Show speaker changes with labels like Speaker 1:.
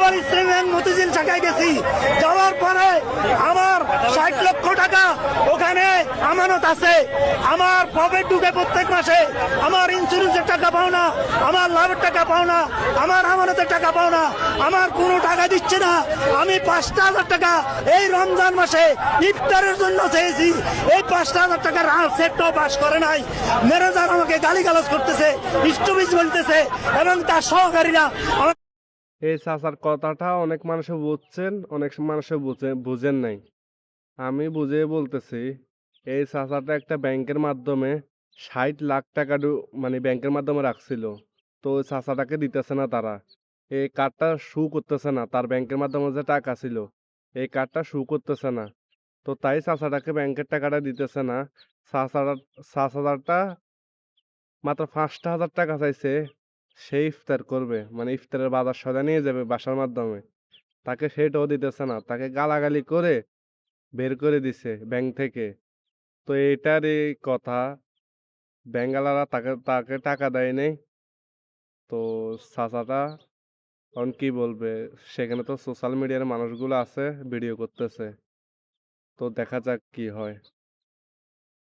Speaker 1: আমার ইসলামী ব্যাংক মতিঝিল শাখায় গেছি, যাওয়ার পরে আমার 60 লক্ষ টাকা ওখানে আমানত আছে। আমার প্রফিট ঢুকে প্রত্যেক মাসে, আমার ইন্স্যুরেন্সের টাকা পাও না, আমার লাভের টাকা পাও না, আমার আমানতের টাকা পাও না, আমার কোনো টাকা দিচ্ছে না। আমি 5,000 টাকা এই রমজান মাসে ইফতারের জন্য চেয়েছি, এই 5,000 টাকার সেটটাও পাস করে নাই। ম্যানেজার আমাকে গালিগালাজ করতেছে, স্টপিজ বলতেছে, এবং তার সহকারীরা
Speaker 2: এই চাচার কথাটা অনেক মানুষে বুঝছেন, অনেক মানুষে বুঝেন নাই। আমি বুঝে বলতেছি, এই চাচাটা একটা ব্যাংকের মাধ্যমে 60 লাখ টাকা মানে ব্যাংকের মাধ্যমে রাখছিল। তো ওই চাচাটাকে দিতেছে না তারা, এই কার্ডটা শু করতেছে না, তার ব্যাংকের মাধ্যমে যে টাকা ছিল এই কার্ডটা শু করতেছে না। তো তাই চাচাটাকে ব্যাংকের টাকাটা দিতেছে না। চাচাটা মাত্র 5,000 টাকা চাইছে, সে ইফতার করবে, মানে ইফতারের বাজার সদাই নিয়ে যাবে বাসার মাধ্যমে, তাকে সেটাও দিতেছে না, তাকে গালাগালি করে বের করে দিছে ব্যাংক থেকে। তো এটার এই কথা, ব্যাঙ্গালারা তাকে তাকে টাকা দেয় নাই। তো চাচাটা এখন কি বলবে, সেখানে তো সোশ্যাল মিডিয়ার মানুষগুলো আছে ভিডিও করতেছে, তো দেখা যাক কি হয়।